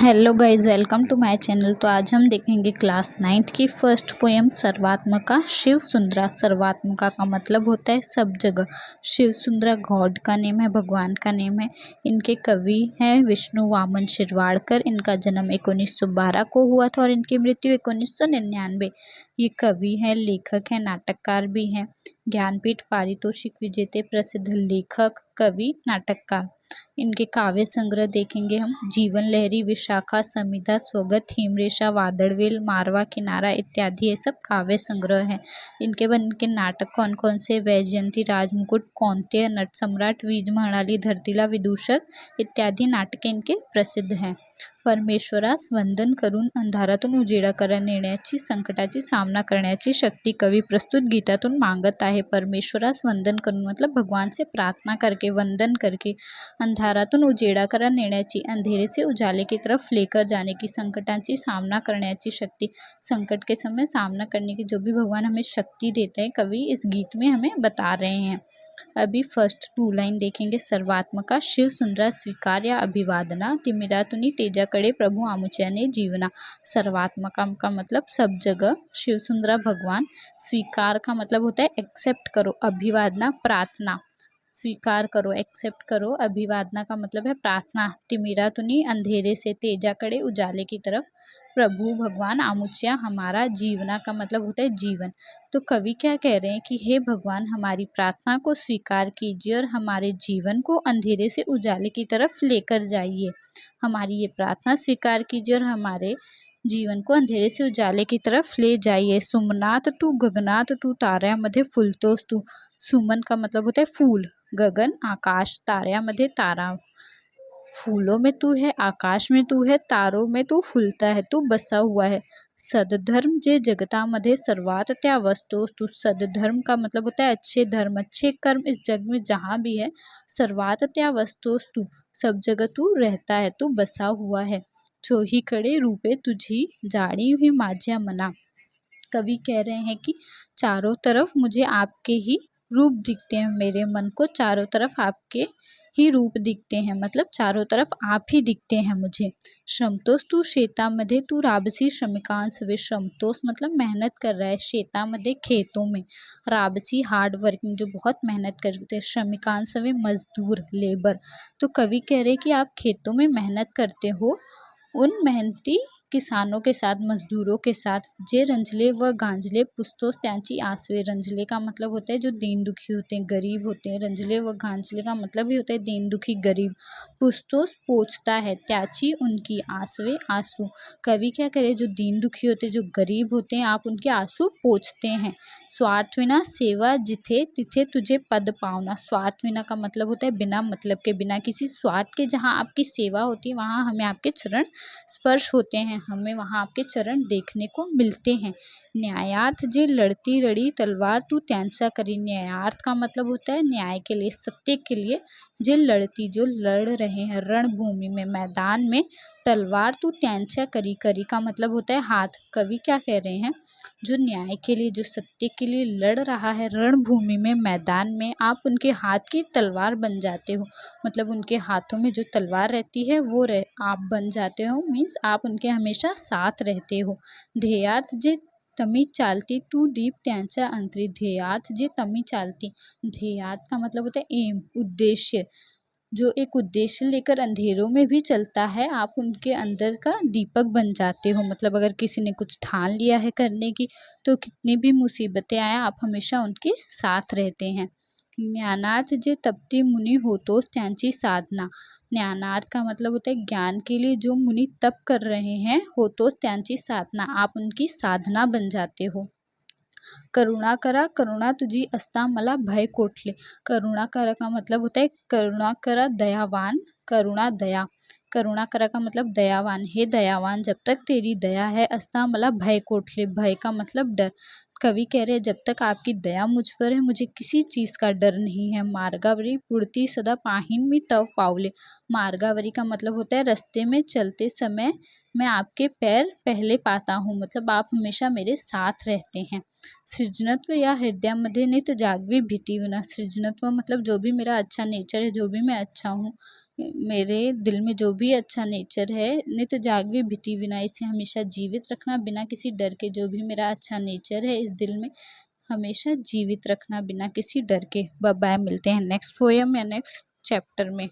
Hello guys, welcome to my channel. तो आज हम देखेंगे क्लास 9th की फर्स्ट पोएम सर्वात्मका शिव सुंदरा। सर्वात्मका का मतलब होता है सब जगह। शिव सुंदरा गॉड का नेम है, भगवान का नेम है। इनके कवि हैं विष्णु वामन शिरवाडकर। इनका जन्म 1912 को हुआ था और इनकी मृत्यु 1999। ये कवि हैं, लेखक हैं, नाटककार भी हैं। ज्ञानपीठ पारितोषिक विजेते प्रसिद्ध लेखक, कवि, नाटककार। इनके काव्य संग्रह देखेंगे हम। जीवन लहरी, विशाखा, समिधा, स्वगत, हिमरेशा, वादड़वेल, मारवा किनारा इत्यादि ये सब काव्य संग्रह हैं। इनके नाटक कौन कौन से? वैजयंती, राजमुकुट, कौंतेय, नट सम्राट, वीज म्हणाली, धरतीला, विदूषक इत्यादि नाटके इनके प्रसिद्ध हैं। परमेश्वरास वंदन करून अंधारातून उजेडाकडे नेण्याची, संकटाची सामना करण्याची शक्ति कवि प्रस्तुत गीतातून मांगत आहे। परमेश्वरास वंदन करून मतलब भगवान से प्रार्थना करके, वंदन करके, अंधारातून उजेडाकडे नेण्याची, अंधेरे से उजाले की तरफ लेकर जाने की, संकटाची सामना करण्याची शक्ति, संकट के समय सामना करने की जो भी भगवान हमें शक्ति देते हैं, कवि इस गीत में हमें बता रहे हैं। अभी फर्स्ट 2 लाइन देखेंगे। सर्वात्मका शिव सुंदरा स्वीकार या अभिवादना, तिमिरातुनी तेजाकडे प्रभु आमुच्याने जीवना। सर्वात्मका का मतलब सब जगह, शिव सुंदरा भगवान, स्वीकार का मतलब होता है एक्सेप्ट करो, अभिवादना प्रार्थना, स्वीकार करो, एक्सेप्ट करो। अभिवादना का मतलब है प्रार्थना। तिमिरातुनी अंधेरे से, तेजाकडे उजाले की तरफ, प्रभु भगवान, आमुच्या हमारा, जीवना का मतलब होता है जीवन। तो कवि क्या कह रहे हैं कि हे भगवान, हमारी प्रार्थना को स्वीकार कीजिए और हमारे जीवन को अंधेरे से उजाले की तरफ लेकर जाइए। हमारी ये प्रार्थना स्वीकार कीजिए और हमारे जीवन को अंधेरे से उजाले की तरफ ले जाइए। सुमनात तू, गगनात तू, ताऱ्यामध्ये फुलतोस तू। सुमन का मतलब होता है फूल, गगन आकाश, ताऱ्यामध्ये तारा, फूलों में तू है, आकाश में तू है, तारों में तू फुलता है, तू बसा हुआ है। सदधर्म जे जगतामध्ये सर्वात त्या वस्तुस तू। सदधर्म का मतलब होता है अच्छे धर्म, अच्छे कर्म इस जग में जहाँ भी है। सर्वात त्या वस्तुस तू, सब जगह तू रहता है, तू बसा हुआ है। चोहीकडे रूपे तुझी, जाणी हुई माझ्या मना। कवि कह रहे हैं कि चारों तरफ मुझे आपके ही रूप दिखते हैं, मेरे मन को चारों तरफ आपके ही रूप दिखते हैं, मतलब चारों तरफ आप ही दिखते हैं मुझे। श्रमतोस तू शेतामध्ये, तू राबसी श्रमिकांसवे। श्रमतोस मतलब मेहनत कर रहा है, शेतामध्ये खेतों में, राबसी हार्ड वर्किंग जो बहुत मेहनत करते हैं, श्रमिकांसवे मजदूर लेबर। तो कवि कह रहे हैं कि आप खेतों में मेहनत करते हो उन मेहनती किसानों के साथ, मजदूरों के साथ। जे रंजले व गांजले पुसतोस त्यांची आसवे। रंजले का मतलब होता है जो दीन दुखी होते हैं, गरीब होते हैं। रंजले व गांजले का मतलब ही होता है दीन दुखी, गरीब। पुसतोस पोंछता है, त्याची उनकी, आसवे आंसू। कवि क्या करे, जो दीन दुखी होते हैं, जो गरीब होते हैं, आप उनके आंसू पोंछते हैं। स्वार्थविना सेवा जिथे, तिथे तुझे पद पावना। स्वार्थविना का मतलब होता है बिना मतलब के, बिना किसी स्वार्थ के जहाँ आपकी सेवा होती है वहाँ हमें आपके चरण स्पर्श होते हैं, हमें वहाँ आपके चरण देखने को मिलते हैं। न्यायार्थ जे लड़ती रड़ी तलवार तू त्यांचा करी। न्यायार्थ का मतलब होता है न्याय के लिए, सत्य के लिए। जे लड़ती, जो लड़ रहे हैं रणभूमि में, मैदान में, तलवार तू त्यांचा करी। करी का मतलब होता है हाथ। कवि क्या कह रहे हैं, जो न्याय के लिए, जो सत्य के लिए लड़ रहा है रणभूमि में, मैदान में, आप उनके हाथ की तलवार बन जाते हो। मतलब उनके हाथों में जो तलवार रहती है वो आप बन जाते हो, मीन्स आप उनके हमेशा साथ रहते हो। ध्येयार्थ जे तमी चालती, तू दीप त्यांच्या अंतरी। ध्येयार्थ जे तमी चालती, ध्येयार्थ का मतलब होता है एम, उद्देश्य। जो एक उद्देश्य लेकर अंधेरों में भी चलता है, आप उनके अंदर का दीपक बन जाते हो। मतलब अगर किसी ने कुछ ठान लिया है करने की, तो कितनी भी मुसीबतें आए, आप हमेशा उनके साथ रहते हैं। ज्ञानार्थ जे तपती मुनी होतोस त्यांची साधना। ज्ञानार्थ का मतलब होता है ज्ञान के लिए जो मुनि तप कर रहे हैं, होतोस त्यांची साधना, आप उनकी साधना बन जाते हो। करुणा करा, करुणा तुझी असता मला भय कोठले। करुणा करा का मतलब होता है करुणा करा, दयावान, करुणा दया। करुणा करा का मतलब दयावान, हे दयावान जब तक तेरी दया है, असता मला भय कोठले। भय का मतलब डर, कवि कह रहे हैं जब तक आपकी दया मुझ पर है मुझे किसी चीज़ का डर नहीं है। मार्गावरी पूर्ति सदा पाहिन मी तव पावले। मार्गावरी का मतलब होता है रास्ते में चलते समय मैं आपके पैर पहले पाता हूँ, मतलब आप हमेशा मेरे साथ रहते हैं। सृजनत्व या हृदयामध्ये नित जागवी भीती विना। सृजनत्व मतलब जो भी मेरा अच्छा नेचर है, जो भी मैं अच्छा हूँ, मेरे दिल में जो भी अच्छा नेचर है, नित जागवी भीति विना, इसे हमेशा जीवित रखना बिना किसी डर के। जो भी मेरा अच्छा नेचर है इस दिल में हमेशा जीवित रखना बिना किसी डर के। बाय बाय, मिलते हैं नेक्स्ट पोयम या नेक्स्ट चैप्टर में।